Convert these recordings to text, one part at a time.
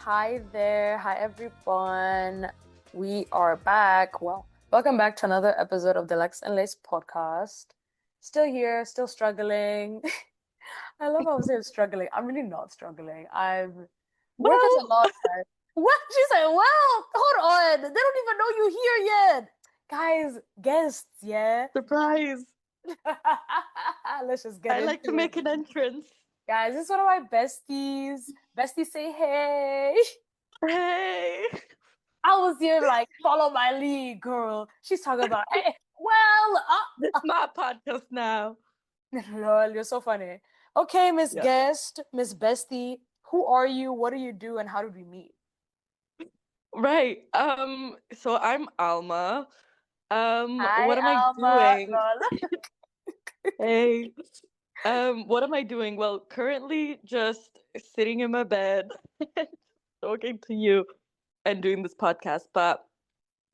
Hi there. Hi, everyone. We are back. Well, welcome back to another episode of the Lex podcast. Still here, still struggling. I love how I say struggling. I'm really not struggling. We're just a lot, guys. What? She said, well, hold on. They don't even know you here yet. Guys, guests, yeah? Surprise! Let's just get I like to into make it. an entrance. Guys, this is one of my besties. Bestie, say hey. Hey! I was here like, follow my lead, girl. She's talking about, hey, well, This is my podcast now. lol, you're so funny. Okay, Miss Yeah. Guest, Miss Bestie, who are you? What do you do? And how did we meet? Right. So I'm Alma. Hi, What am I Alma. doing? Lol. Hey. What am I doing? Well, currently just sitting in my bed, talking to you and doing this podcast. But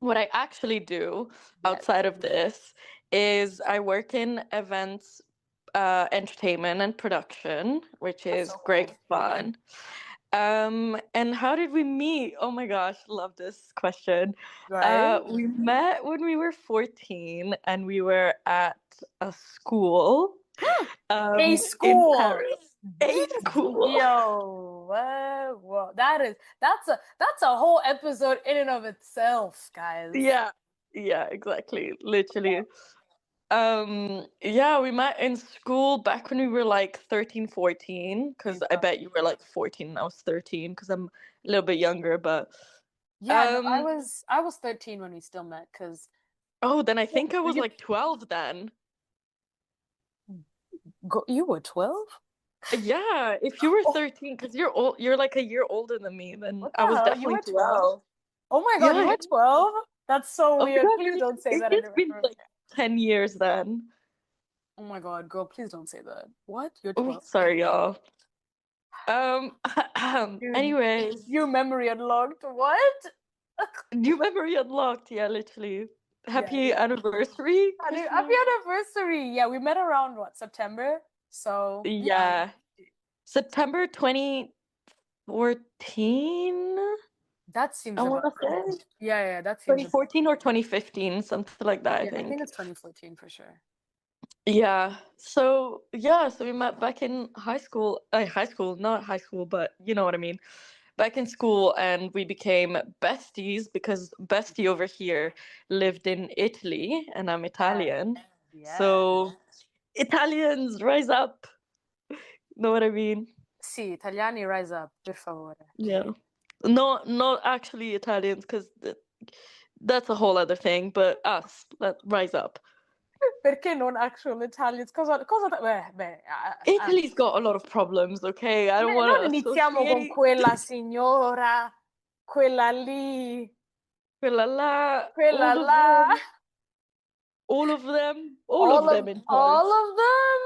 what I actually do Yes. outside of this is I work in events, entertainment and production, which That's is so great cool. fun. And how did we meet? Oh my gosh, love this question. Right? We met when we were 14 and we were at a school A in school. Paris. A school. Yo, whoa. That's a whole episode in and of itself, guys. Yeah, exactly. Literally. Yeah, we met in school back when we were like 13, 14, because I bet you were like 14 and I was 13 because I'm a little bit younger, but Yeah, no, um I was 13 when we still met because oh, then I think I was you like 12 then. you were 12? Yeah, if you were Oh, 13, because you're like a year older than me, then what the I was hell? You definitely were 12? 12. Oh my God, you Yeah. were 12? That's so Oh my weird. God, Please don't say that it's been anymore. like 10 years then. Oh my God, girl, please don't say that. What? You're Oh, 12? sorry, y'all. Um, Dude, anyways, you memory unlocked. What? new memory unlocked. Yeah, literally. Yeah, Happy yeah. anniversary, Happy Christmas. anniversary. Yeah, we met around what, September? So, yeah. Yeah, September 2014, That I seems want about to right. say. Yeah, that seems about 2014 or 2015, something like that, I yeah, I think think. it's 2014 for sure. So we met back in high school, not high school, but you know what I mean. Back in school, and we became besties because Bestie over here lived in Italy, and I'm Yeah. Italian. Yeah. So Italians rise up. Know what I mean? Sì, italiani rise up, per favore. Yeah. No, not actually Italians, because that's a whole other thing. But us, let rise up. Perché non actual Italians? Italy's got a lot of problems. Okay, I don't want Non to iniziamo con associate. quella signora, quella lì, La la, quella là. all of them, all All of of them in all charge, of them?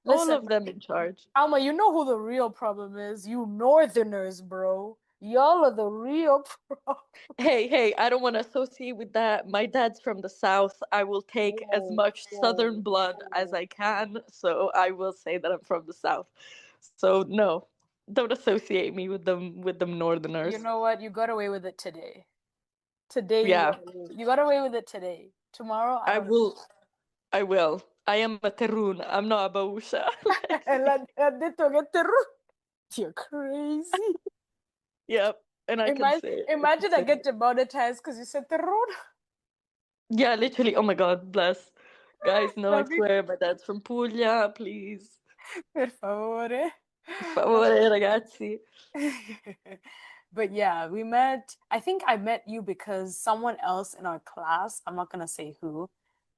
all Listen, of them in charge. Alma, you know who the real problem is? You Northerners, bro. Y'all are the real problem. Hey, I don't want to associate with that. My dad's from the South. I will take as Whoa, much Southern whoa, blood as whoa. I can, so I will say that I'm from the South. So no, don't associate me with them You Northerners. know what? You got away with it today. Today Yeah, you got away with it today. Tomorrow, I I don't know. will. I will. I am a Terun. I'm not a Bausha. Ha detto che You're crazy. Yep, and I can say it. Imagine I get demonetized because you said terror. Yeah, literally. Oh my God, bless. Guys, no, I That'd be swear, my dad's from Puglia, please. per favore. Per favore, ragazzi. But yeah, we met. I think I met you because someone else in our class, I'm not gonna say who,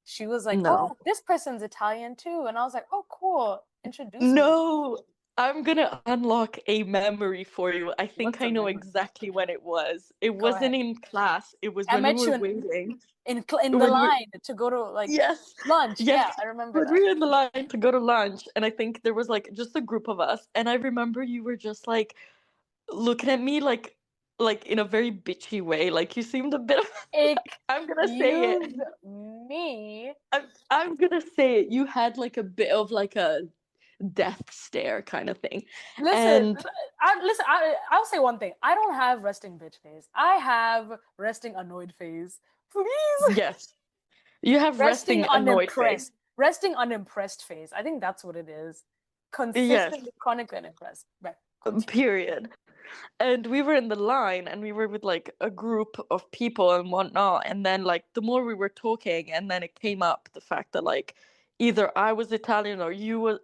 she was like, No. "Oh, this person's Italian too," and I was like, "Oh, cool. Introduce me." No, I'm gonna unlock a memory for you. I think What's I a know memory? exactly when it was. It Go ahead. wasn't in class. It was I when we met were you waiting. in the When we line to go to like Yes, lunch. yes. Yeah, I remember When that. we were in the line to go to lunch, and I think there was like just a group of us, and I remember you were just like looking at me like in a very bitchy way. Like you seemed a bit of I'm gonna say it. Excuse me. I'm gonna say it. You had like a bit of like a death stare kind of thing. Listen, And I'll say one thing. I don't have resting bitch phase. I have resting annoyed phase. Please. yes, you have Resting resting annoyed face. unimpressed. Resting unimpressed phase. I think that's what it is. Yes, Consistently chronically unimpressed. Right. Continue. period. And we were in the line and we were with like a group of people and whatnot. And then like the more we were talking, and then it came up the fact that like either I was Italian or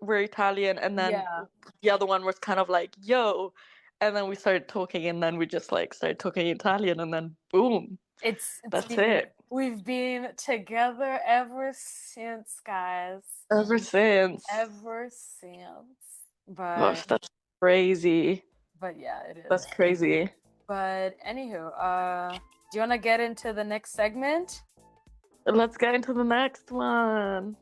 were Italian, and then Yeah. the other one was kind of like, yo. And then we started talking, and then we just like started talking Italian, and then boom, It's that's been it. we've been together ever since, guys. Ever since. Ever since. Gosh, But that's crazy. yeah, it That's is. crazy. But anywho, do you wanna get into the next segment? Let's get into the next one.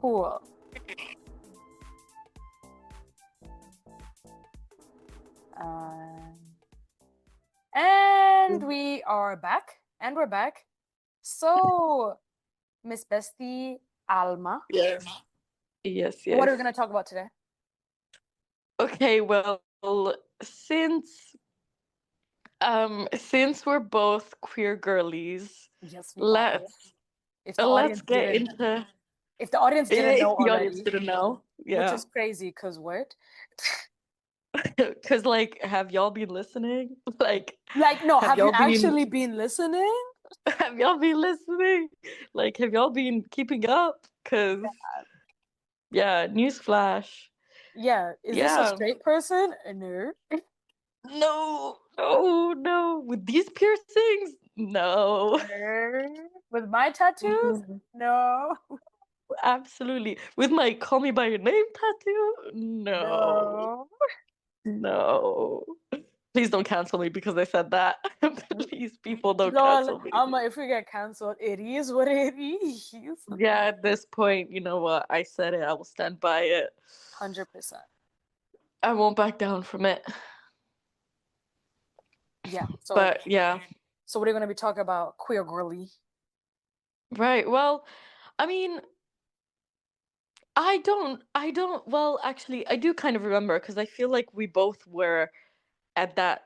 Cool. And we are back. And we're back. So, Miss Bestie, Alma. Yes. Yes, What are we yes. gonna talk about today? Okay, well, since since we're both queer girlies, Yes, we are. let's If the let's audience get didn't, into if the audience yeah, didn't know if the audience already, didn't know. which Yeah. is crazy, cause what? Cause like have y'all been listening? Like Like, no, have have you y'all been actually been listening? have y'all been listening? Like have y'all been keeping up? Cause yeah, newsflash. Yeah. Is this a Yeah. straight person? No. No, no, no. With these piercings? No. No. With my tattoos? No. Absolutely. With my Call Me By Your Name tattoo? No. No. No. Please don't cancel me because I said that. Please, people, don't Lol, cancel me. Alma, if we get cancelled, it is what it is. Yeah, at this point, you know what? I said it. I will stand by it. 100%. I won't back down from it. Yeah. But yeah. So what are you gonna be talking about? Queer girly. Right. Well, I mean, well, actually, I do kind of remember because I feel like we both were at that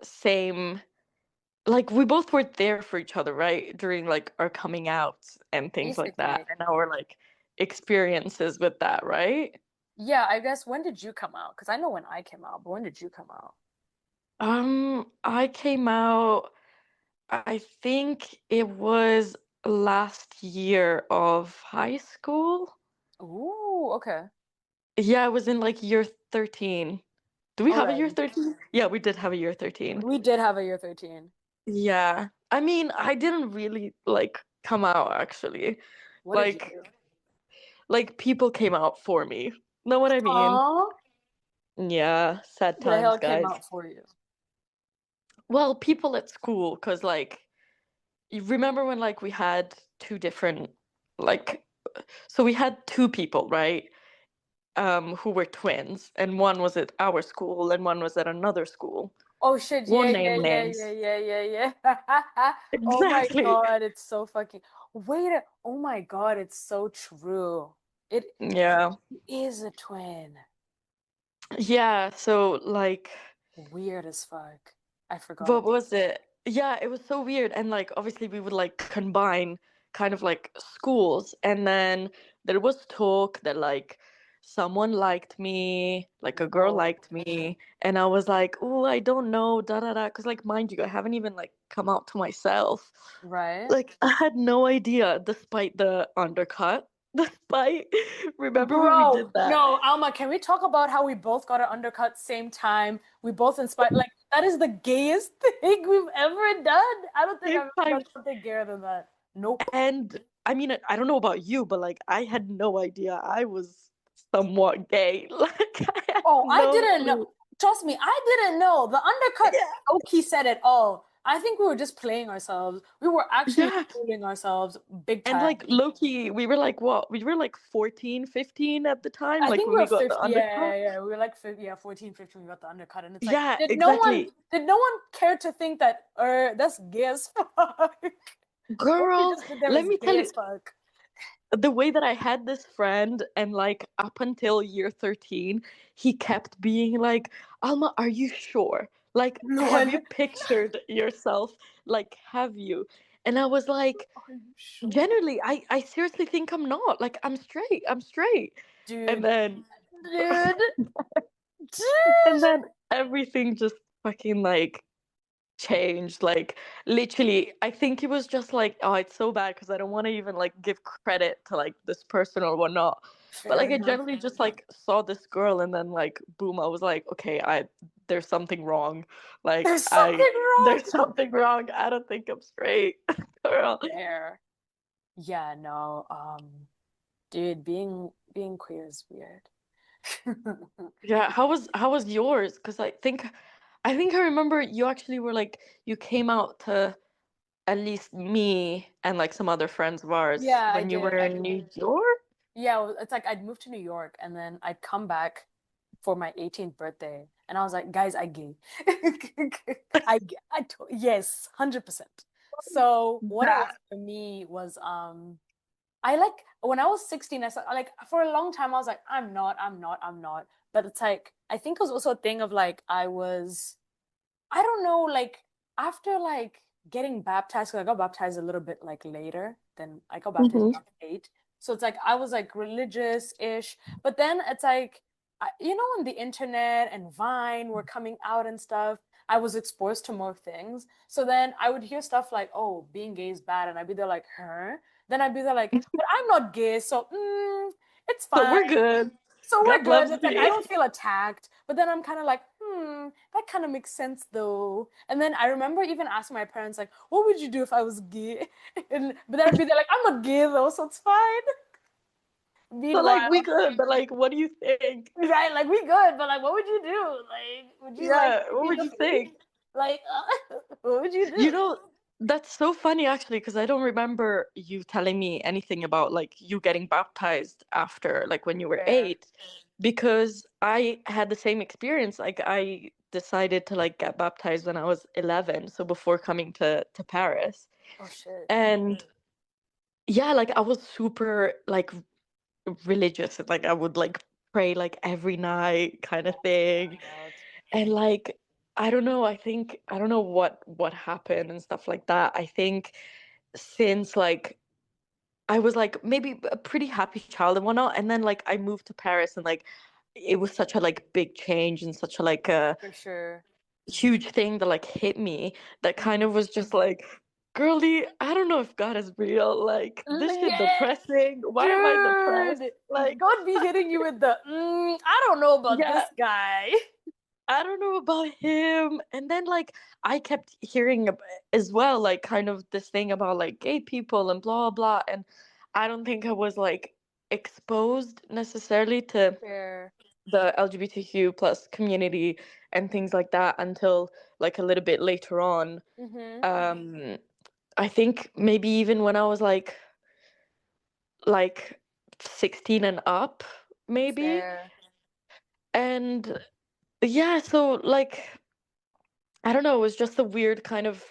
same, like, we both were there for each other, right? During, like, our coming out and things like that, Basically. and our, like, experiences with that, right? Yeah, I guess when did you come out? Because I know when I came out, but when did you come out? I came out, I think it was last year of high school. Ooh, okay. Yeah, I was in, like, year 13. Do we have a year Alrighty. 13? Yeah, we did have a year 13. We did have a year 13. Yeah. I mean, I didn't really like come out actually. What did you Like do? people came out for me. Know what I mean? Aw, Yeah, sad who the times, hell came guys. out for you? Well, people at school, 'cause like you remember when like we had two different like so we had two people, right? Who were twins, and one was at our school and one was at another school. Oh shit, yeah, Won't yeah, name yeah, yeah, names. yeah, yeah, yeah. Oh my Exactly. God, it's so fucking oh my God, it's so true. It Yeah. is a twin. Yeah, so like Weird as fuck. I forgot. what was it? Yeah, it was so weird. And like obviously we would like combine kind of like schools, and then there was talk that like someone liked me, like a girl Whoa, liked me, and I was like, "Oh, I don't know, da da da," because like mind you, I haven't even like come out to myself. right? Like I had no idea, despite the undercut. Despite, remember when we Bro, did that? no, Alma, can we talk about how we both got an undercut same time? We both inspired, like, that is the gayest thing we've ever done. I don't think Same I've ever time. done something gayer than that. Nope. And I mean, I don't know about you, but like I had no idea I was somewhat gay. Like I had Oh, I no didn't know. clue. Trust me, I didn't know. The undercut Yeah. low-key said it all. I think we were just playing ourselves. We were actually Yeah. fooling ourselves big And like time. low-key, we were like what? We were like 14, 15 at the time, I like think when we were we got the 50. Yeah, undercut. yeah, yeah. We were like, yeah, 14, 15. We got the undercut. And it's like, Yeah, exactly. did no one care to think that, that's gay as fuck? Or we Girl, just did them let as me gay tell as you, fuck. the way that I had this friend, and like up until year 13, he kept being like, Alma, are you sure? Like, have Lol. you pictured yourself? Like, have you? And I was like, Are you sure? generally, I seriously think I'm not. Like, I'm straight. I'm straight. And Dude, then dude, and dude. then everything just fucking like changed. Like literally, I think it was just like, oh, it's so bad because I don't want to even like give credit to like this person or whatnot. But Fair like I enough. generally just like saw this girl and then like boom, I was like, okay, I there's something wrong. Like There's something wrong. there's something wrong. I don't think I'm straight. Girl. Fair. Yeah, no. Dude, being queer is weird. Yeah, how was yours? Because I think I remember you actually were like you came out to at least me and like some other friends of ours Yeah, I when you did. were in New York. Yeah, it's like I'd moved to New York and then I'd come back for my 18th birthday and I was like, guys, I gay. Yes, 100%. So what it was That. for me was I like when I was 16, I saw like for a long time I was like, I'm not. But it's like I think it was also a thing of like I don't know, like after like getting baptized, 'cause I got baptized a little bit like later, then I got baptized Hmm. when I was 8. So it's like I was like religious-ish, but then it's like when the internet and Vine were coming out and stuff, I was exposed to more things. So then I would hear stuff like, "Oh, being gay is bad," and I'd be there like, "Huh?" Then I'd be there like, "But I'm not gay, so it's So fine." we're good. So we're God good. loves It's like I me. don't feel attacked, but then I'm kind of like, that kind of makes sense though. And then I remember even asking my parents, like, what would you do if I was gay? And but then I'd be there like, I'm not gay though, so it's fine. So like we Meanwhile, good, but like what do you think? right, like we good, but like, what would you do? Like, would you like Yeah, what be would the you police? think? Like, what would you You do? know, that's so funny actually, because I don't remember you telling me anything about like you getting baptized after like when you were Fair. 8, because I had the same experience. Like I decided to like get baptized when I was 11, so before coming to Paris. Oh shit. And yeah, like I was super like religious. Like I would like pray like every night kind of That's thing. wild. And like I don't know what happened and stuff like that. I think since like I was like maybe a pretty happy child and whatnot, and then like I moved to Paris and like it was such a like big change and such a like a For sure. huge thing that like hit me that kind Mhm. of was just like, girly, I don't know if God is real. Like this shit Yeah, depressing. Why am I depressed? dude. Like God be hitting you with the, I don't know about yeah, this guy. I don't know about him. And then like I kept hearing as well, like kind of this thing about like gay people and blah blah. And I don't think I was like exposed necessarily to Fair. the LGBTQ plus community and things like that until like a little bit later on. Mm-hmm. Um, I think maybe even when I was like 16 and up, maybe. Fair. And yeah, so like I don't know, it was just a weird kind of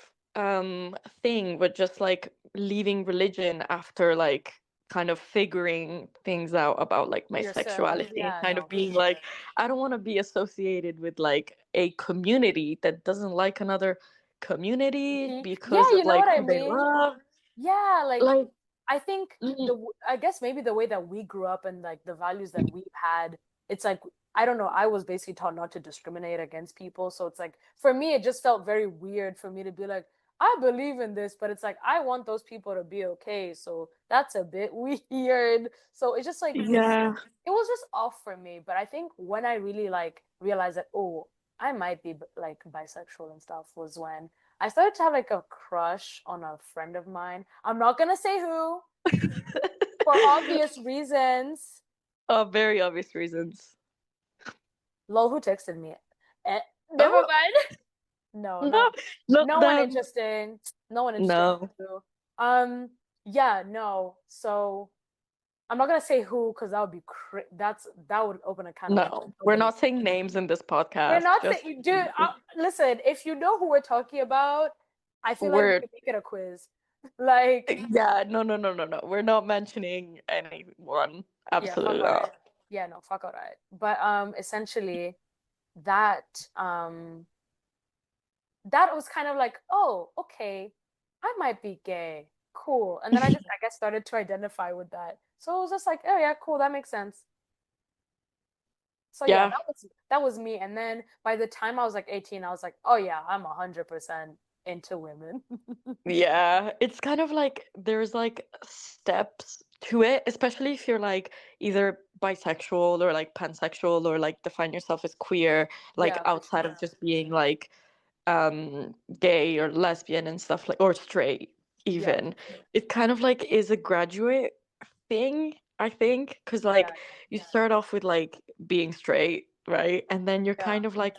thing with just like leaving religion after like kind of figuring things out about like my Yourself. sexuality and Yeah, kind of no, for being sure. like I don't want to be associated with like a community that doesn't like another community Yeah, because you of know like what I who they mean? love. Yeah, like Like I think mm, I guess maybe the way that we grew up and like the values that we've had, it's like I don't know, I was basically taught not to discriminate against people. So it's like for me it just felt very weird for me to be like, I believe in this, but it's like I want those people to be okay. So that's a bit weird. So it just like yeah. it was just off for me. But I think when I really like realized that, oh, I might be like bisexual and stuff was when I started to have like a crush on a friend of mine. I'm not gonna say who for obvious reasons. Very obvious reasons. Lol, who texted me? Eh, never Oh, mind. No, No, not not no one them. interesting. No one interesting No, to. Yeah, no. So I'm not gonna say who because that would be that would open a can of worms. no. We're Nobody. not saying names in this We're podcast. not Just saying, dude. Listen, if you know who we're talking about, I feel like we we're could make it a quiz. Like, yeah, no, no, no, no, no. We're not mentioning anyone. yeah, fuck Absolutely all right. not. Yeah, no, fuck all right. But essentially, that that was kind of like, oh, okay, I might be gay. Cool. And then I guess started to identify with that. So it was just like, oh yeah, cool, that makes sense. So yeah, Yeah, that was me. And then by the time I was like 18, I was like, oh yeah, I'm 100% into women. yeah. It's kind of like there's like steps to it, especially if you're like either bisexual or like pansexual or like define yourself as queer, like Yeah, for outside sure. of just being like gay or lesbian and stuff like or straight Yeah, even. It kind of like is a graduate thing, I think, because yeah, like you start off with like being straight, right? And then you're yeah. kind of like,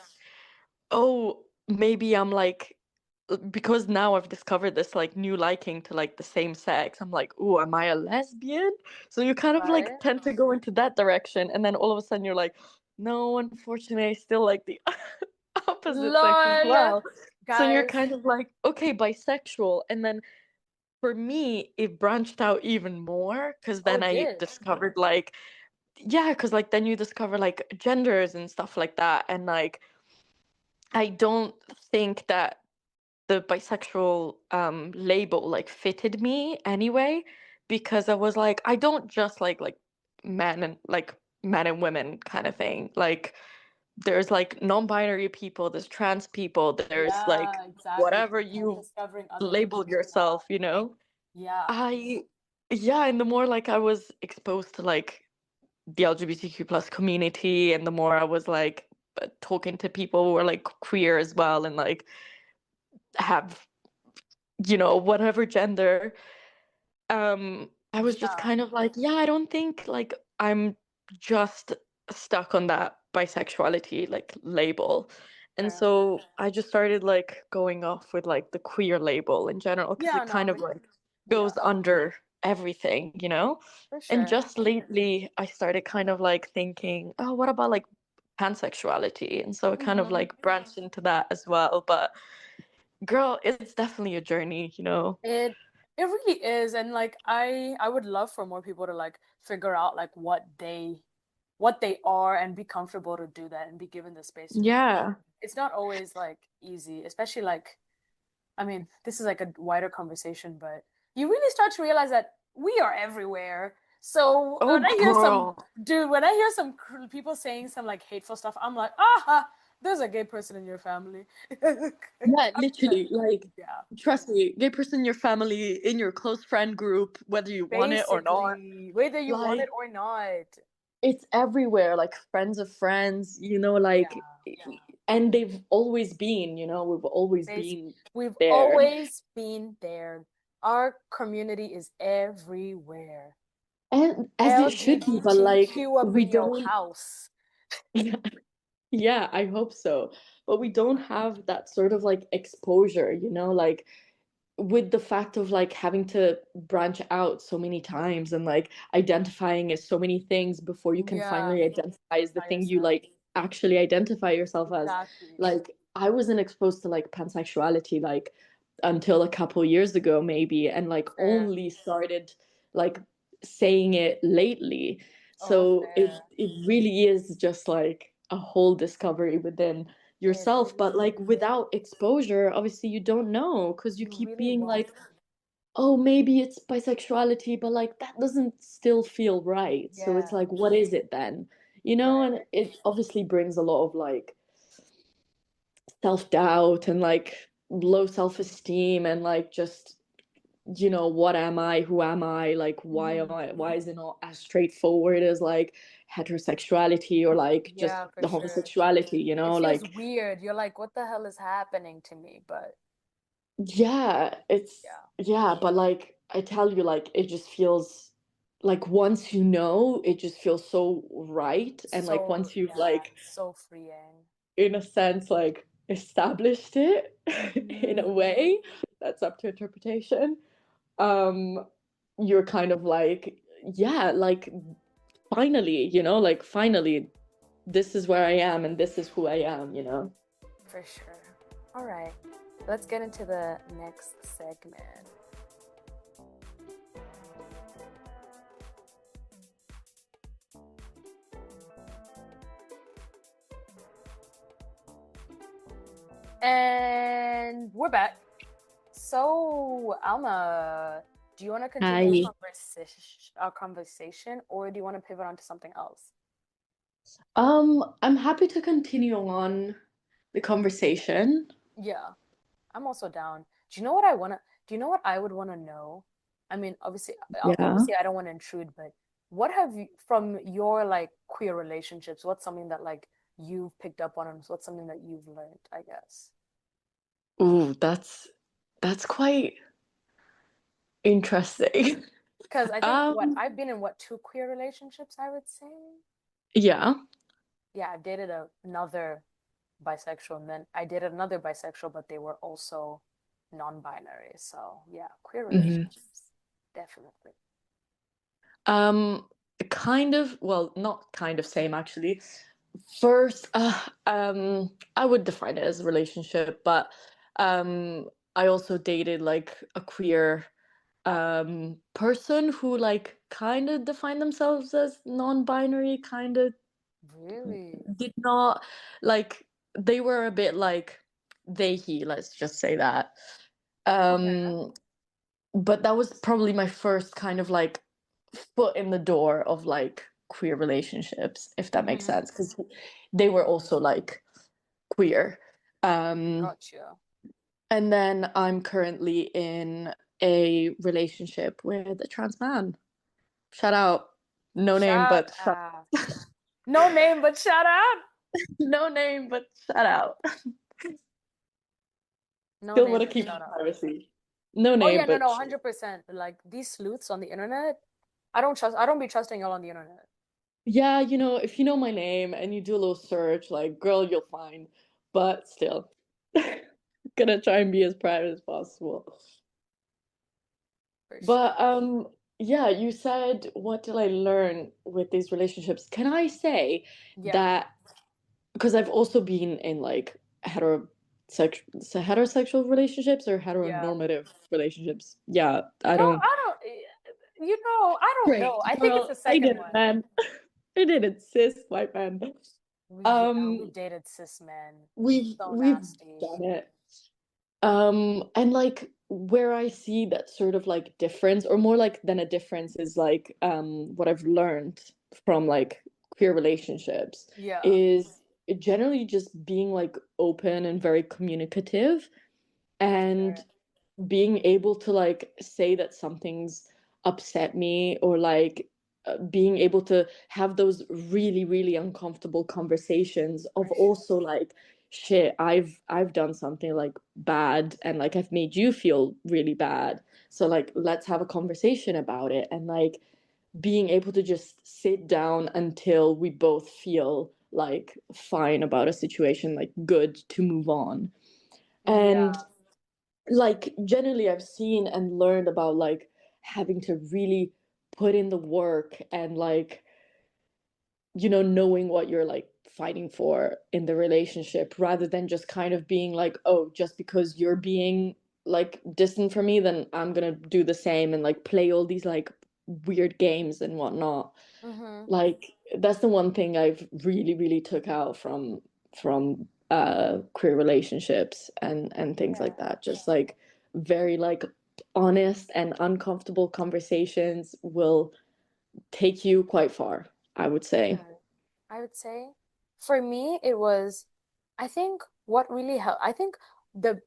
oh, maybe I'm like because now I've discovered this like new liking to like the same sex. I'm like, oh, am I a lesbian? So you kind of like Right? tend to go into that direction, and then all of a sudden you're like, no, unfortunately, I still like the opposite sex as LOL, well. So you're guys. kind of like, okay, bisexual. And then for me, it branched out even more because Oh, then it I did. discovered like, yeah, because like then you discover like genders and stuff like that. And like, I don't think that the bisexual label like fitted me anyway because I was like, I don't just like men and women kind of thing. Like there's like non-binary people, there's trans people, there's like Yeah, exactly. whatever you Discovering other things labeled about yourself. yourself, you know? Yeah, I yeah, and the more like I was exposed to like the LGBTQ plus community and the more I was like talking to people who were like queer as well and like have whatever gender, I was just yeah, kind of like, yeah, I don't think like I'm just stuck on that bisexuality like label. And fair. so I just started like going off with like the queer label in general because Yeah, it kind no, of like yeah, goes under everything, you know? for And sure. just lately I started kind of like thinking, oh, what about like pansexuality? And so it kind of Hmm. like branched into that as well. But girl, it's definitely a journey, you know? It really is, and like I would love for more people to like figure out like what they are and be comfortable to do that and be given the space to do that. Yeah. It's not always like easy, especially like I mean, this is like a wider conversation, but you really start to realize that we are everywhere. So Oh, girl. when I hear some people saying some like hateful stuff, I'm like, ah, there's a gay person in your family. Yeah, literally, like, Yeah, trust me, gay person in your family, in your close friend group, whether you want it or not, basically, whether you want it like, or not. it's everywhere, like, friends of friends, like, Yeah, and they've always been, we've always basic. been We've there. always been there. Our community is everywhere. And as it should be, but, like, LGBTQ up we in your don't, house. yeah, I hope so. But we don't have that sort of, like, exposure, like, with the fact of like having to branch out so many times and like identifying as so many things before you can Yeah, finally identify as the by thing you yourself. like actually identify yourself as. Exactly. Like I wasn't exposed to like pansexuality like until a couple years ago maybe and like Fair. only started like saying it lately. Oh, So it fair. it really is just like a whole discovery within It yourself, is. but like without exposure obviously you don't know because you You keep really being won't. like, oh, maybe it's bisexuality, but like that doesn't still feel right. So it's Yeah, like, what is it then? right. And it obviously brings a lot of like self-doubt and like low self-esteem and like just, what am I? Who am I? Like, Hmm. why is it not as straightforward as like heterosexuality or like just Yeah, for the sure. homosexuality, It feels like weird. You're like, what the hell is happening to me? But yeah, yeah, yeah, but like I tell you, like it just feels like once you know, it just feels so right. And like so once you've yeah, like, so freeing. in a sense, like established it in a Mm, way that's up to interpretation. Um, you're kind of like, yeah, like finally, like finally, this is where I am and this is who I am. for sure. All right, let's get into the next segment. And we're back. So, Alma, do you want to continue Hi. our conversation, or do you want to pivot on to something else? I'm happy to continue on the conversation. Yeah, I'm also down. Do you know what I wanna? Do you know what I would want to know? I mean, Yeah. obviously, I don't want to intrude, but what have you from your like queer relationships? What's something that like you've picked up on, and what's something that you've learned, I guess? Ooh, that's quite interesting. Because I think what Um, I've been in two queer relationships, I would say. yeah. Yeah, I've dated another bisexual, and then I dated another bisexual, but they were also non-binary. So yeah, queer Mhm. relationships, definitely. Um, kind of, well, not kind of same actually. First, I would define it as a relationship, but I also dated like a queer person who like kind of defined themselves as non-binary, kind of Really? did not like they were a bit like they he, let's just say that. Okay. Um but that was probably my first kind of like foot in the door of like queer relationships, if that makes Mm-hmm. sense, because they were also like queer. Um, Gotcha. and then I'm currently in a relationship with a trans man. Shout out. No name, Shout but shout out. No name, but shout out. no name, but shout out. No Still name, want to but keep shout my out. privacy. No Oh yeah, name, no, but no, 100%. Like these sleuths on the internet, I don't trust. I don't be trusting y'all on the internet. yeah, if you know my name and you do a little search, like, girl, you'll find. But still, gonna try and be as private as possible. For But sure. yeah, you said, what did I learn with these relationships? Can I say Yeah. that because I've also been in like heterosexual relationships or Yeah. heteronormative relationships. Yeah, I Girl, don't. I don't. I don't Great. know. I think it's Well, the I second did it, one. man. I did it, sis, white man. Yeah, we've Um, dated cis men. So we've nasty. done it. And like where I see that sort of like difference, or more like than a difference, is like what I've learned from like queer relationships Yeah, is generally just being like open and very communicative, for and sure. being able to like say that something's upset me, or like being able to have those really really uncomfortable conversations For of sure. also like, shit, I've done something like bad, and like I've made you feel really bad, so like let's have a conversation about it, and like being able to just sit down until we both feel like fine about a situation, like good to move on. And Yeah. like generally I've seen and learned about like having to really put in the work, and like knowing what you're like fighting for in the relationship, rather than just kind of being like, oh, just because you're being like distant from me, then I'm gonna do the same and like play all these like weird games and whatnot. Mm-hmm. Like that's the one thing I've really really took out from queer relationships and things like Yeah. that, just like very like honest and uncomfortable conversations will take you quite far, I would For say. sure. I would say for me, it was, I think what really helped, I think the,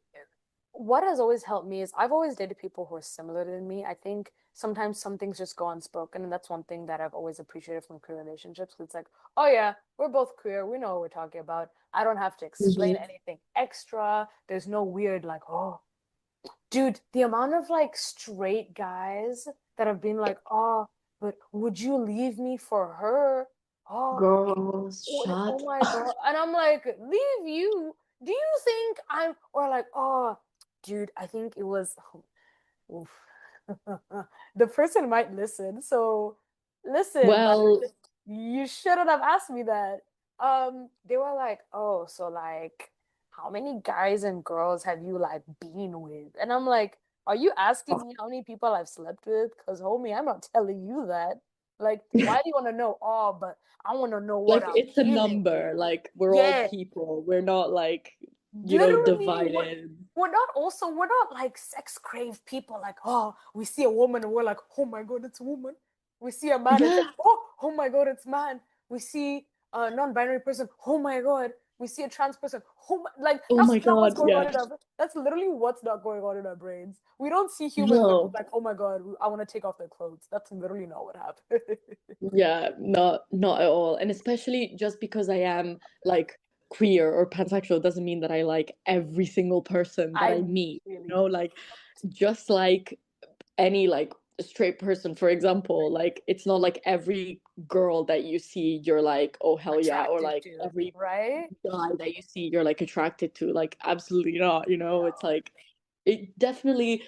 what has always helped me is I've always dated people who are similar to me. I think sometimes some things just go unspoken, and that's one thing that I've always appreciated from queer relationships. It's like, oh yeah, we're both queer. We know what we're talking about. I don't have to explain Mhm. anything extra. There's no weird like, oh, dude, the amount of like straight guys that have been like, oh, but would you leave me for her? Oh, Girls, oh shut my God. up. And I'm like, leave you. Do you think I'm, or like, oh, dude, I think it was, oof. The person might listen. So listen, but Well, you shouldn't have asked me that. They were like, oh, so like, how many guys and girls have you like been with? And I'm like, are you asking me how many people I've slept with? Because homie, I'm not telling you that. Like, why do you want to know? Oh, but I want to know what like I'm it's a feeling. number. Like we're all Yeah, people. We're not like, literally, divided. we're not like sex crave people. Like, oh, we see a woman and we're like, oh my God, it's a woman. We see a man, it's Yeah. like, oh my God, it's man. We see a non-binary person, oh my God. We see a trans person, like Oh that's my not what's God. going Yeah. on in our. That's literally what's not going on in our brains. We don't see humans and we're No. like, oh my God, I want to take off their clothes. That's literally not what happened. Yeah, not at all. And especially just because I am like queer or pansexual doesn't mean that I like every single person that I I meet. really Like just like any like straight person, for example, like it's not like every girl that you see you're like, oh hell yeah, or attracted like to, every right? guy that you see you're like attracted to. Like absolutely not, it's No, like it definitely,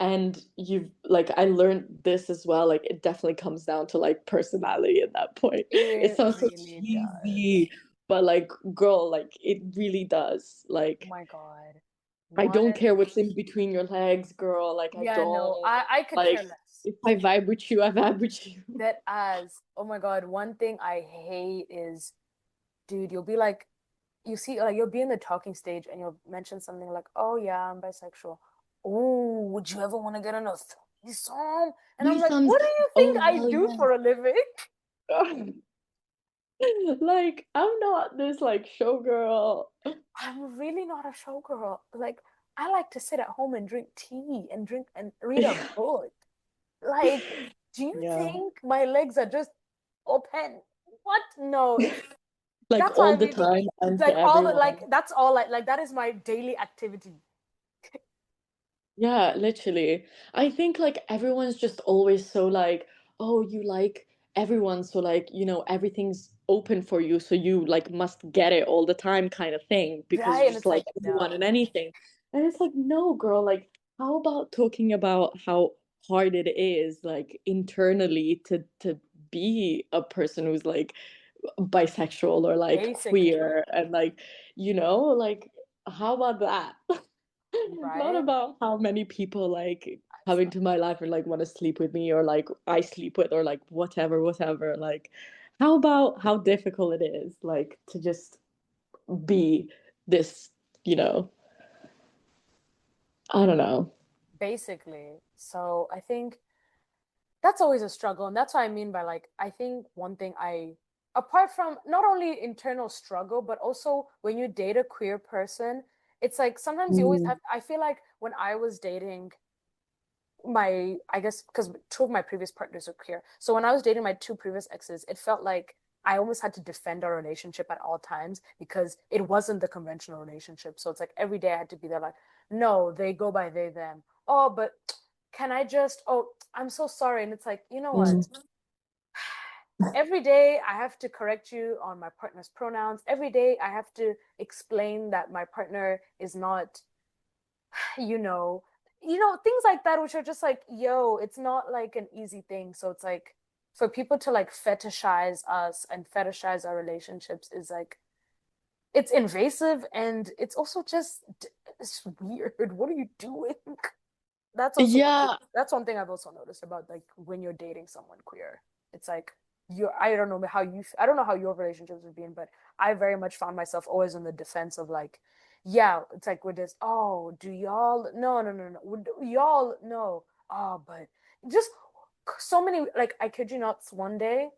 and you've like I learned this as well, like it definitely comes down to like personality at that point. It it sounds so really does. cheesy, but like girl, like it really does. Oh Like my God. I don't What? care what's in between your legs, girl. Like I Yeah, no, don't I could like care less. if I vibe with you, I vibe with you. That as, oh my God, one thing I hate is, dude, you'll be like, you see, like, you'll be in the talking stage and you'll mention something like, oh yeah, I'm bisexual. Oh, would you ever want to get on a threesome? And I'm like, Threesomes. what do you think Oh I hell do yeah. for a living? Like I'm not this like showgirl. I'm really not a showgirl. Like, I like to sit at home and drink tea and drink and read a book. Like, do you Yeah. think my legs are just open? What? No, it's Like that's why all I the mean time and to like all the like everyone. that's all like that is my daily activity. Yeah, literally. I think like everyone's just always so like, oh, you like everyone, so like, everything's open for you, so you like must get it all the time kind of thing because Right? you And just it's like like, everyone and no. anything. And it's like, no, girl, like how about talking about how hard it is like internally to be a person who's like bisexual or like Basically, queer and like, like how about that? Not right? about how many people like come It's not into my life or like want to sleep with me or like I sleep with or like whatever. Like, how about how difficult it is like to just be this, you know, I don't know. basically. So I think that's always a struggle. And that's what I mean by like, I think one thing apart from not only internal struggle, but also when you date a queer person, it's like sometimes you always Mm, have, I feel like when I was dating I guess because two of my previous partners are queer. So when I was dating my two previous exes, it felt like I almost had to defend our relationship at all times because it wasn't the conventional relationship. So it's like every day I had to be there, like, no, they go by they, them. Oh, but can I just, oh, I'm so sorry. And it's like, you know what? mm. Every day I have to correct you on my partner's pronouns. Every day I have to explain that my partner is not you know, things like that, which are just like, yo, it's not like an easy thing. So it's like for people to like fetishize us and fetishize our relationships is like it's invasive and it's also just it's weird. What are you doing? Yeah, That's one thing I've also noticed about like when you're dating someone queer. It's like I don't know I don't know how your relationships have been, but I very much found myself always in the defense of like, yeah, it's like with this, oh, do y'all no. Y'all no. Oh, but just so many like I kid you not, one day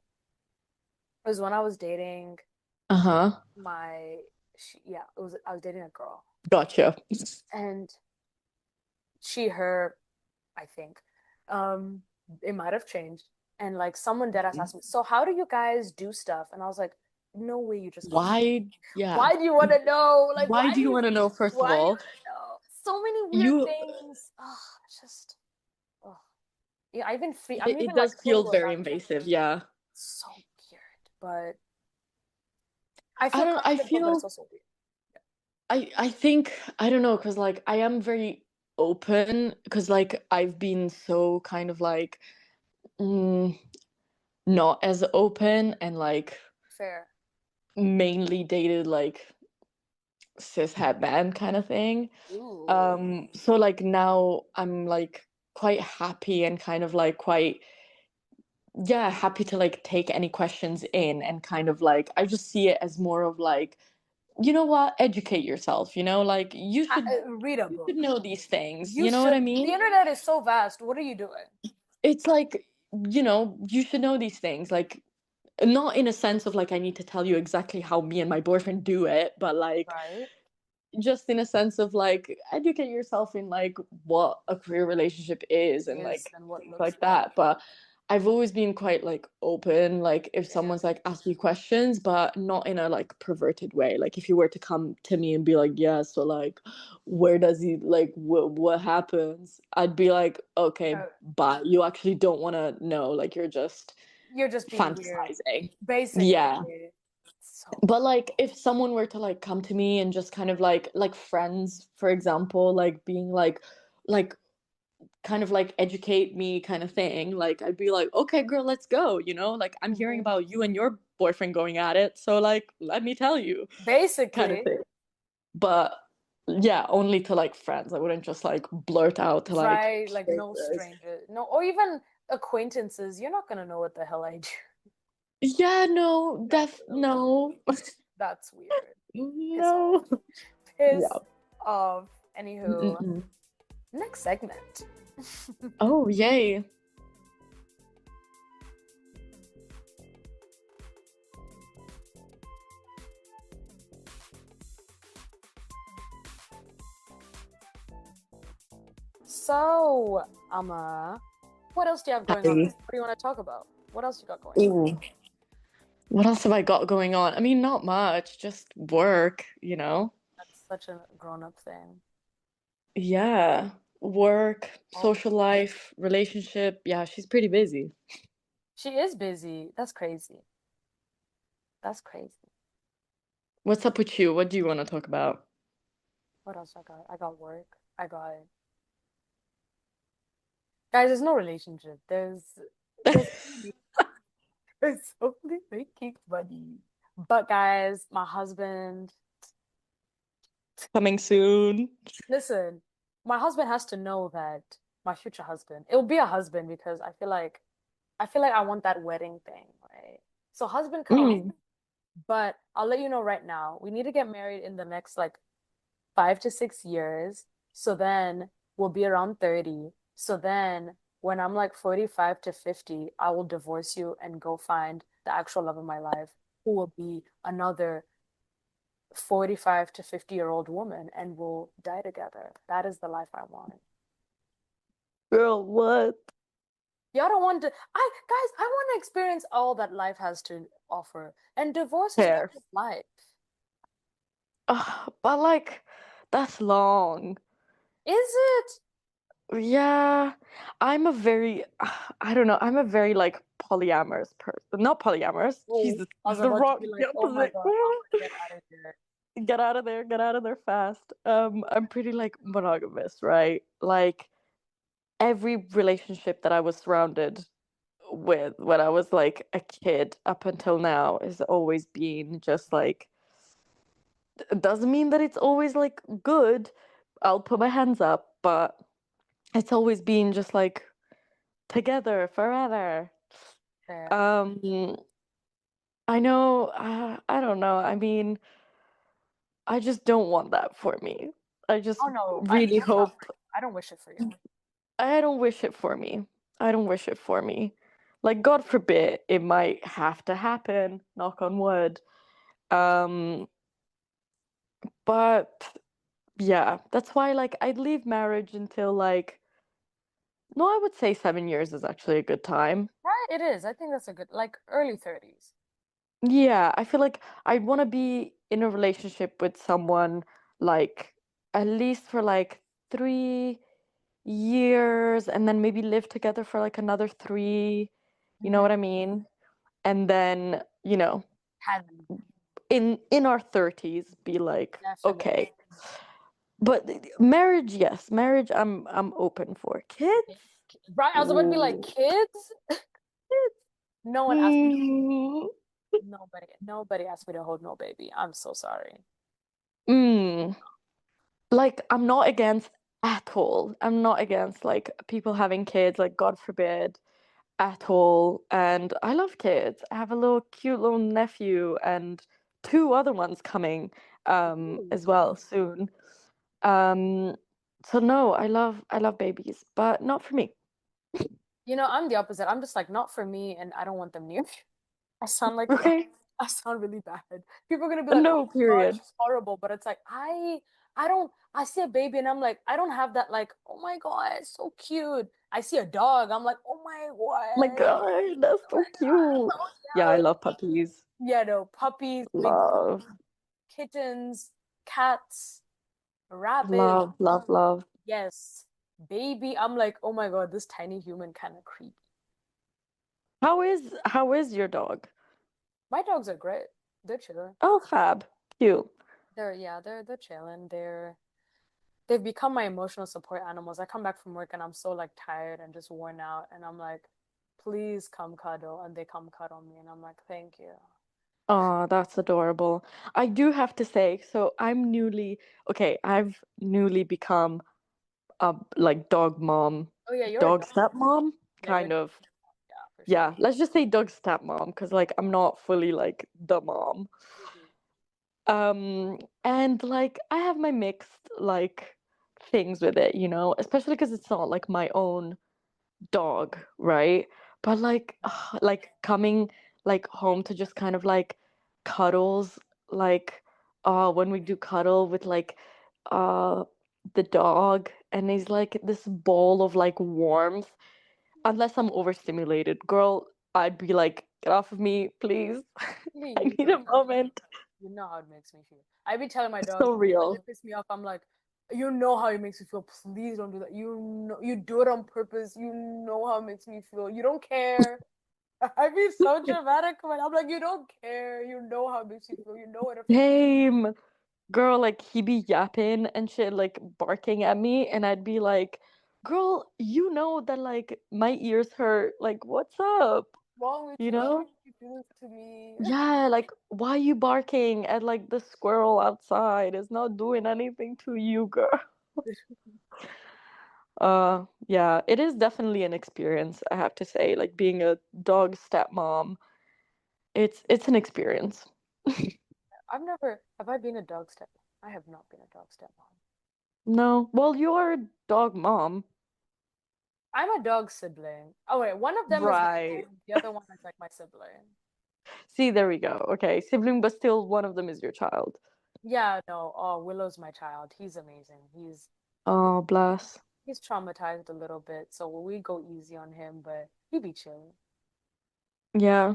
it was when I was dating uh-huh, my yeah, it was I was dating a girl gotcha. and her I think. Um, it might have changed. And like someone dead ass asked me, so how do you guys do stuff? And I was like, no way you just want to know. Why, yeah, Why do you want to know? Like, why do you want to know? First of why do you all, want to know? So many weird you things. Oh, it's just, oh. Yeah, it I'm even like does feel feeling very about it. invasive, yeah. So weird. but I I feel don't I comfortable, but it's feel also weird. I think I don't know, because like I am very open, because like I've been so kind of like mm, not as open, and like Fair. mainly dated like cishet men kind of thing. Ooh. So like now I'm like quite happy and kind of like quite, yeah, happy to like take any questions in, and kind of like I just see it as more of like, you know what, educate yourself, like Read a you should book. know these things, You you know what I should. The mean? internet is so vast. What are you doing? It's like, you should know these things, like not in a sense of like I need to tell you exactly how me and my boyfriend do it, but like Right? just in a sense of like educate yourself in like what a career relationship is, and Is like and what things looks like like. that. But I've always been quite like open, like if Fair. someone's like ask me questions, but not in a like perverted way. Like if you were to come to me and be like, yeah, so like where does he like what happens, I'd be like, okay, Uh, but you actually don't want to know, like you're just you're just being weird. fantasizing. Yeah. Basically. So But like if someone were to like come to me and just kind of like friends, for example, like being like kind of like educate me kind of thing, like I'd be like, okay girl, let's go, like I'm hearing mhm. about you and your boyfriend going at it, so like let me tell you, kind of Basically, thing. But yeah, only to like friends. I wouldn't just like blurt out to like right? Like no strangers. stranger, no, or even acquaintances. You're not gonna know what the hell I do. Yeah, no, No, no, no. no. That's weird. Piss off. No. Piss Yeah. off. Anywho, Mm-mm. next segment. Oh, yay. So, Alma, what else do you have going on? Hi. What do you want to talk about? What else you got going on? Ooh. What else have I got going on? I mean, not much, just work. That's such a grown-up thing. Yeah, work, Oh, social life, relationship. Yeah, she's pretty busy. she is busy. That's crazy. That's crazy. What's up with you? What do you want to talk about? What else I got? I got work. I got guys. There's no relationship. There's only there's only making money. But guys, my husband. Coming soon. Listen, my husband has to know that my future husband. It'll be a husband because I feel like I want that wedding thing, right? So husband comes, Mm. but I'll let you know right now. We need to get married in the next like 5 to 6 years. So then we'll be around 30. So then when I'm like 45 to 50, I will divorce you and go find the actual love of my life, who will be another 45 to 50-year-old woman, and we'll die together. That is the life I want. Girl, what? Y'all don't want to, guys, I want to experience all that life has to offer. And divorce is part Hair. of life. But like, that's long. Is it? Yeah, I'm a very, I don't know, I'm a very like polyamorous person. Not polyamorous. Oh, Jesus, I was the about to wrong, be like, the oh my opposite. God, I'm gonna get out of here. Get out of there fast. I'm pretty like monogamous, right? Like every relationship that I was surrounded with when I was like a kid up until now has always been just like, it doesn't mean that it's always like good. I'll put my hands up, but it's always been just like together forever. Fair. Um, I know, I don't know. I mean, I just don't want that for me. I just Oh no, really that's not for hope. you. I don't wish it for you. I don't wish it for me. I don't wish it for me. Like, God forbid, it might have to happen, knock on wood. Um, but yeah, that's why like I'd leave marriage until like, no, I would say 7 years is actually a good time. Right, it is. I think that's a good, like early 30s. Yeah, I feel like I'd want to be in a relationship with someone like at least for like 3 years, and then maybe live together for like another three, you know Hmm. what I mean? And then you know, Can in our 30s be like, definitely. okay. But marriage, yes, marriage I'm open for. Kids? Right, I was about to be like, Ooh. kids? No one asked me. Mm. Nobody asked me to hold no baby. I'm so sorry. Mm. Like, I'm not against at all. I'm not against like people having kids, like God forbid, at all. And I love kids. I have a little cute little nephew and two other ones coming as Ooh. well soon. Um so no, I love babies, but not for me. I'm the opposite. I'm just like, not for me, and I don't want them near me. I sound like Okay? I sound really bad. People are gonna be like, "Oh No, my God, period. she's horrible," but it's like I don't. I see a baby and I'm like, I don't have that like, oh my God, it's so cute. I see a dog, I'm like, oh my My God, God, that's oh so my God, cute. Yeah, I so cute. love puppies. Yeah, no, puppies, big Love, kittens, cats, rabbits. love, love, love. Yes, baby. I'm like, oh my God, this tiny human kind of creepy. How is your dog? My dogs are great. They're chilling. Oh, fab. Cute. They're chilling. They've become my emotional support animals. I come back from work and I'm so like tired and just worn out, and I'm like, please come cuddle, and they come cuddle me, and I'm like, thank you. Oh, that's adorable. I do have to say, so I've newly become a like dog mom, Oh yeah, you're a dog dog. stepmom, Yeah, you're kind of. yeah, for sure. Yeah, let's just say dog stepmom, because like I'm not fully like the mom. Mhm. And like I have my mixed like things with it, especially because it's not like my own dog, right? But like like coming like home to just kind of like cuddles, like when we do cuddle with like uh the dog, and he's like this ball of like warmth. Unless I'm overstimulated, girl, I'd be like, get off of me, please. Really, I need a moment. you know how it makes me feel. I be telling my It's dogs so when they real. piss me off, I'm like, you know how it makes me feel. Please don't do that. You know you do it on purpose. You know how it makes me feel. You don't care. I be so dramatic when I'm like, you don't care. You know how it makes me feel. You know it affects. Same. Girl, like he be yapping and shit, like barking at me, and I'd be like, girl, you know that like my ears hurt. Like, what's up? Wrong with You you? Why know? would you do this to me? Yeah, like why are you barking at like the squirrel outside? It's not doing anything to you, girl. Yeah, it is definitely an experience, I have to say. Like being a dog stepmom, it's an experience. Have I been a dog step? I have not been a dog stepmom. No. Well, you're a dog mom. I'm a dog sibling. Oh wait, one of them is my Right. mom. The other one is like my sibling. See, there we go. Okay, sibling, but still one of them is your child. Yeah, no. Oh, Willow's my child. He's amazing. Oh, bless. He's traumatized a little bit, so we go easy on him, but he be chilling. Yeah.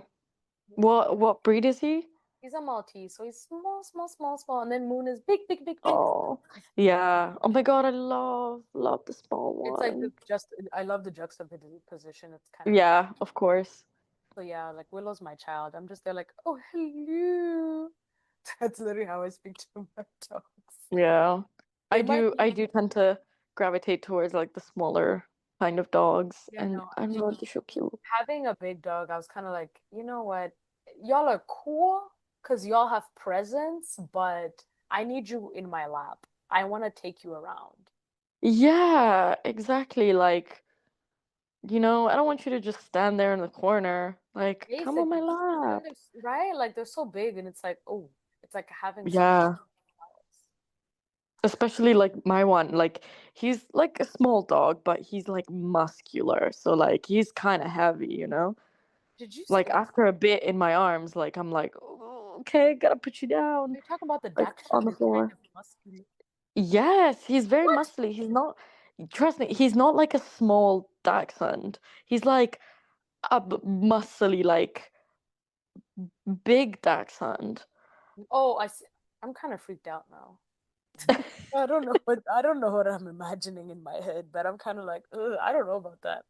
Yeah. What breed is he? He's a Maltese, so he's small, small, small, small, and then Moon is big, big, big, big. Oh, yeah. Oh my God, I love the small It's like one. I love the juxtaposition. It's kind of cute. Yeah, of course. So yeah, like Willow's my child. I'm just there like, oh hello. That's literally how I speak to my dogs. Yeah. They I might do be, I do tend to gravitate towards like the smaller kind of dogs, yeah, and no, I don't know, they're so cute. having a big dog, I was kind of like, you know what? Y'all are cool because y'all have presence, but I need you in my lap. I want to take you around. Yeah, exactly. Like, I don't want you to just stand there in the corner. Like, come on my Basically. And then lap. there's, right? Like they're so big and it's like, oh, it's like having someone Yeah. else. Especially like my one. Like, he's like a small dog, but he's like muscular. So like he's kind of heavy. Did you Like see? after a bit in my arms, like I'm like, "Oh, okay, gotta put you down, They talk about the like on Dachshund the is kind floor." of muscular. Yes, he's very What? muscly. He's not, trust me, he's not like a small dachshund. He's like a muscly, like big dachshund. Oh, I see. I'm kind of freaked out now. I don't know what I'm imagining in my head, but I'm kind of like, ugh, I don't know about that.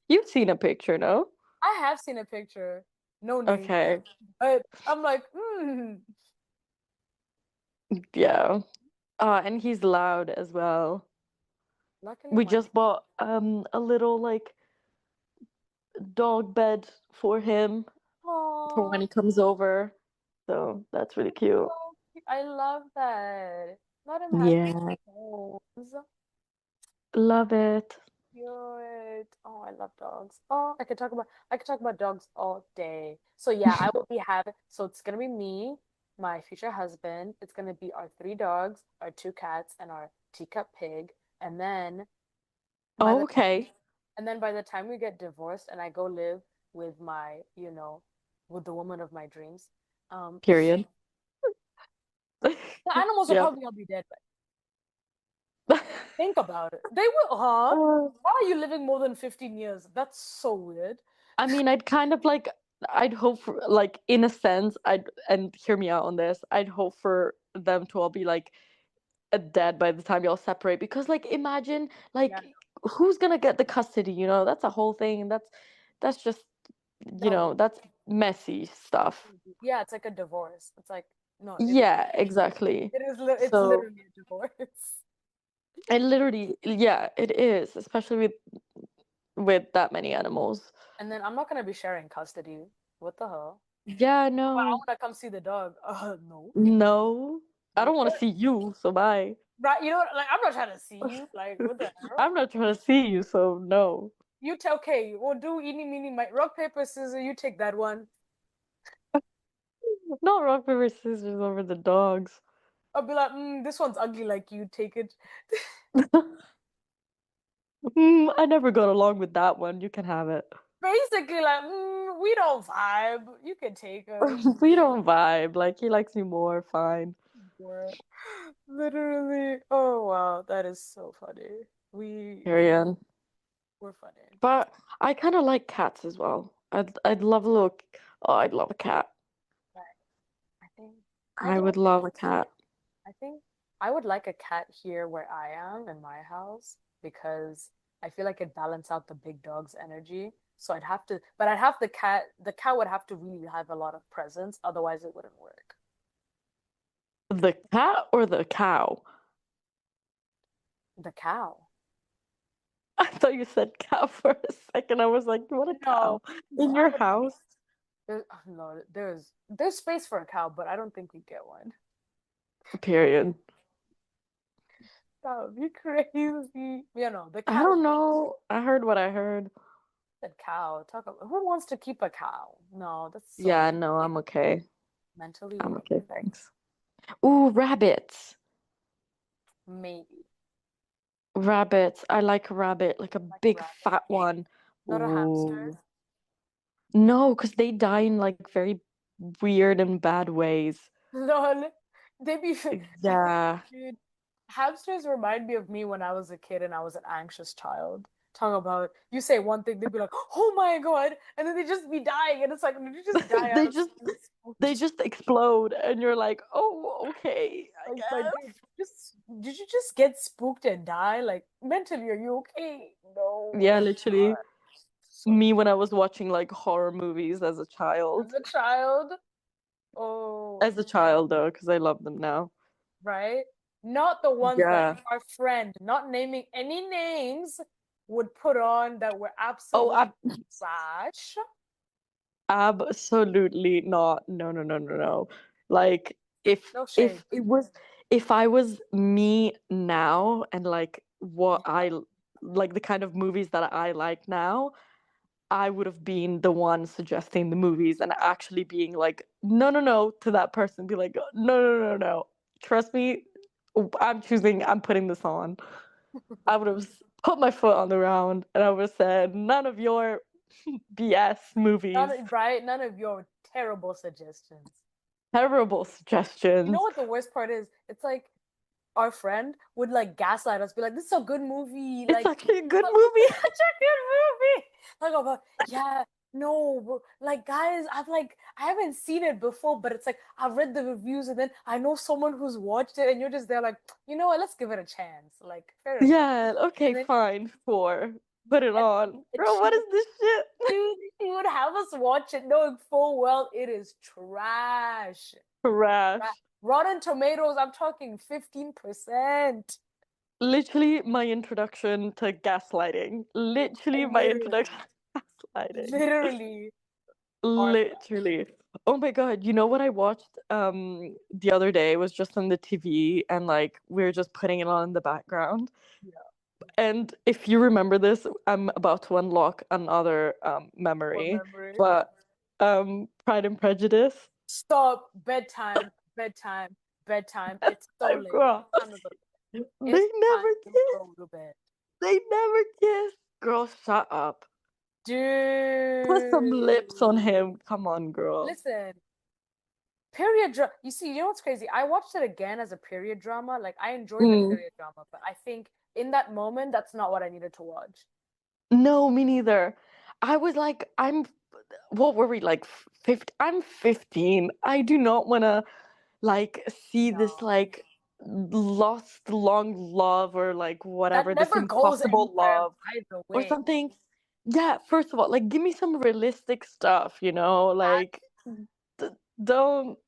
You've seen a picture, no? I have seen a picture. No name. Okay. But I'm like, Yeah. And he's loud as well. luckily We my just bought a little like dog bed for him for when oh, he comes over. So that's really cute. I love that. Let him have Yeah. bones. Love it. Cute. Oh, I love dogs. Oh, I could talk about dogs all day. So yeah, I will be having so it's gonna be me, my future husband. It's gonna be our three dogs, our two cats, and our teacup pig. And then by the Okay. by the time we get divorced and I go live with my, with the woman of my dreams, Period. the animals will Yep. probably all be dead, but think about it. They will, huh? Why are you living more than 15 years? That's so weird. I mean, I'd kind of like, I'd hope for, like, in a sense, and hear me out on this, I'd hope for them to all be like dead by the time y'all separate because, like, imagine, Yeah, like, who's gonna get the custody, you know? That's a whole thing. That's just, that would that's messy stuff. yeah, it's like a divorce. It's like no, Yeah, exactly. it's So, literally a divorce. and literally, yeah, it is, especially with that many animals. And then I'm not gonna be sharing custody. What the hell? Yeah, But I no, want to come see the dog. No, no, I no. don't want to see you, so bye. Right? You know what? Like I'm not trying to see you. Like what the hell? I'm not trying to see you, so no. You tell okay. We'll do eeny meeny my rock paper scissors. You take that one. Not rock, paper, scissors over the dogs. I'll be like, this one's ugly. Like you take it. I never got along with that one. You can have it. Basically, like we don't vibe. You can take us. We don't vibe. Like, he likes me more, fine. Or literally. Oh wow, that is so funny. We Period. we're funny. But I kind of like cats as well. I'd love a little. Oh, I'd love a cat. Right. I think I'd I like would love a cat. I think I would like a cat here where I am in my house because I feel like it balance out the big dog's energy. So I'd have to, but I'd have the cat would have to really have a lot of presence, otherwise it wouldn't work. The cat or the cow? The cow. I thought you said cow for a second. I was like, what a No, cow no, in I your would house? no, there's space for a cow, but I don't think we'd get one. Period. That would be crazy. The I cat don't know. I heard what I heard. the cow. Talk about who wants to keep a cow? No, that's so Yeah, no, I'm okay. mentally I'm ill. okay, thanks. Ooh, rabbits. Maybe Rabbits. I like a rabbit, like a like big rabbit, fat one. not a hamster. Ooh. No, because they die in like very weird and bad ways. Lol. They be Yeah. dude. Hamsters remind me of me when I was a kid and I was an anxious child. Talk about you say one thing, they'd be like, "Oh my God," and then they just be dying, and it's like, did you just die out They of just something they spooked? just explode and you're like, "Oh, okay, I Like, dude, guess." just did you just get spooked and die? Like mentally, are you okay? No, Yeah, my literally. God. So Me when I was watching like horror movies as a as child. a child, oh, As a child though, because I love them now. right? Not the ones that Yeah. our friend, not naming any names, would put on that were Oh, absolute trash. absolutely not. No, no, no, no, no. Like, if No shade. if it was if I was me now and like what Yeah. like the kind of movies that I like now, I would have been the one suggesting the movies and actually being like, no, no, no, to that person, be like, no, no, no, no. Trust me, I'm putting this on. I would have put my foot on the ground and I would have said, none of your BS movies. Right? None of your terrible suggestions. Terrible You know suggestions. what the worst part is? It's like our friend would like gaslight us, be like, "This is a good movie. It's Like, actually a good this is movie. such a good movie." Like, about yeah, no, like guys, I haven't seen it before, but it's like I've read the reviews, and then I know someone who's watched it, and you're just there, like, you know what? Let's give it a chance. Like, fair enough. Yeah, okay, And then fine. Four. put it on. And Girl, what is this shit? dude, she would have us watch it knowing full well it is trash. Trash. Rotten Tomatoes, I'm talking 15%. Literally my introduction to gaslighting. Literally my Literally. introduction to gaslighting. Literally. Horrifying. Literally. Oh my God, you know what I watched the other day? It was just on the TV and like we were just putting it on in the background. Yeah. And if you remember this, I'm about to unlock another What memory. memory? But Pride and Prejudice. Stop. Bedtime. Bedtime. Bedtime. It's so I'm late. girl. Time to go to bed. They It's time never to kiss. go to bed. They never kiss. Girl, shut up. Put some lips on Dude. him. Come on, girl. Listen, period drama. You know what's crazy? I watched it again as a period drama. Like, I enjoy the Mm. period drama, but I think in that moment, that's not what I needed to watch. No, me neither. I was like, what were we like 50? I'm 15. I do not want to like see this No. like lost long love or like That whatever, this never goes impossible anywhere, love by the or way. something. Yeah, first of all, like give me some realistic stuff, like d- don't,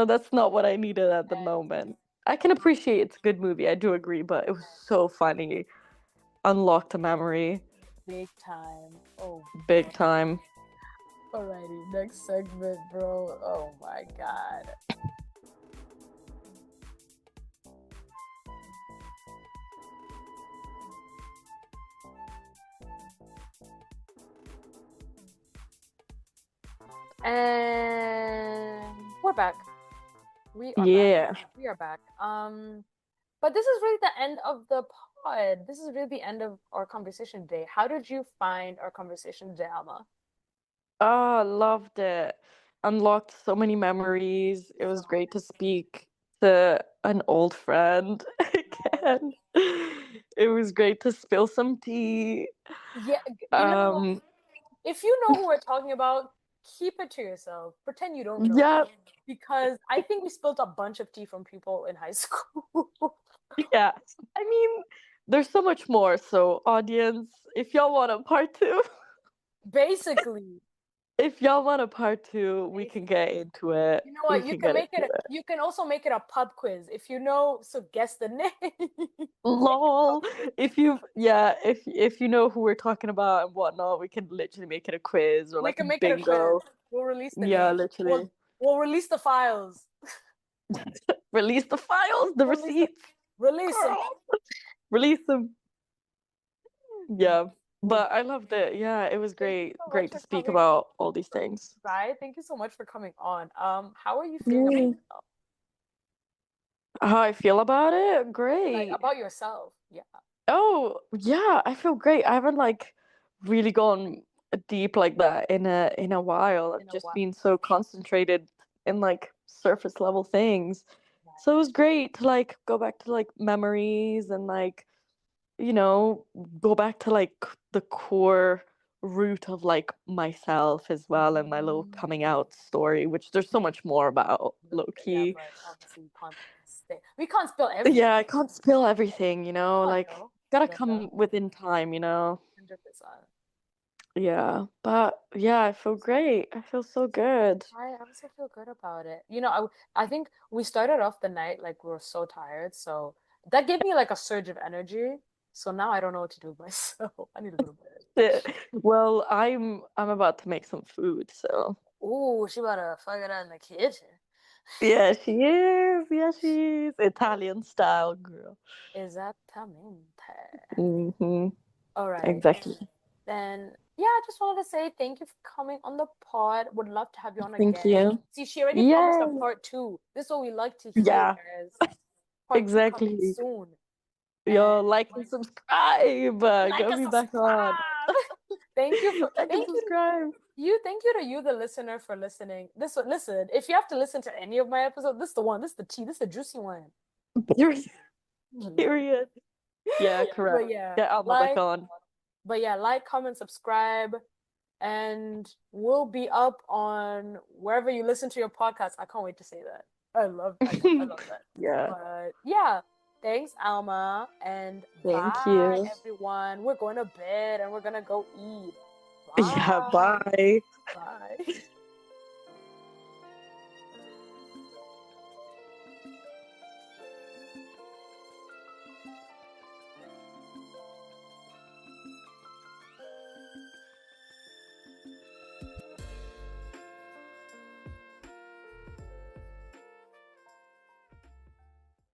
that's not what I needed at the moment. I can appreciate it's a good movie, I do agree, but it was so funny. Unlocked a memory, Big time. Oh, big time. alrighty. Next segment, bro. Oh my God. And we're back. We are back. Yeah. We are back. But this is really the end of the pod. This is really the end of our conversation today. How did you find our conversation today, Alma? Oh, loved it. Unlocked so many memories. It was great to speak to an old friend again. It was great to spill some tea. Yeah, Um, if you know who we're talking about, keep it to yourself. Pretend you don't know. yeah, Because I think we spilled a bunch of tea from people in high school. yeah. I mean, there's so much more. So, audience, if y'all want a part two, Basically. if y'all want a part two, we can get into it. You know We what? can get into it. You can also make it a pub quiz. If you know, so guess the name. Make it a pub Lol. quiz. If you know who we're talking about and whatnot, we can literally make it a quiz or We like a can make it a quiz. bingo. We'll release the Yeah, name. literally. We'll release the files. Release the files, the We'll receipts. release them. Girl. Release them. Yeah. But I loved it. Yeah, it was Thank you great. so much Great to for speak coming. about all these things. Bye. Thank you so much for coming on. How are you feeling about Yeah. yourself? How I feel about it? Like Great. about yourself? Yeah. Oh, yeah, I feel great. I haven't like really gone deep like that in a while. In I've a just while. been so concentrated in like surface level things. Right. So it was great to like go back to like memories and like, you know, go back to like the core root of like myself as well and my little Mm. coming out story, which there's so much more about, low Yeah, key. but obviously we can't spill everything. Yeah, I can't spill everything, Oh like no. gotta No, no. come within time. 100%. Yeah, but yeah, I feel great. I feel so good. I also feel good about it. I think we started off the night like we were so tired, so that gave me like a surge of energy. So now I don't know what to do with myself. I need to go to bed. Well, I'm about to make some food, so Ooh, she about to fuck it out in the kitchen. yeah, she is. Yeah, she is Italian style girl. Esattamente. Mm-hmm. All right. Exactly. Then, yeah, I just wanted to say thank you for coming on the pod. Would love to have you on Thank again. you. See, she already promised a Yay. part two. This is what we like to hear, Yeah, guys. Part two coming exactly. soon. And Yo, like and subscribe. like Get and me back on. subscribe. Thank you for Like and thank you subscribe. thank you to you, the listener, for listening. Listen, if you have to listen to any of my episodes, this is the one. This is the tea. This is the juicy one. Period. Period. Yeah, correct. But yeah, Get Alma back on. like, comment, subscribe, and we'll be up on wherever you listen to your podcast. I can't wait to say that. I love that. Yeah. But yeah, Thanks, Alma. And Thank bye, you. everyone. We're going to bed and we're going to go eat. Yeah, Bye. bye. Bye.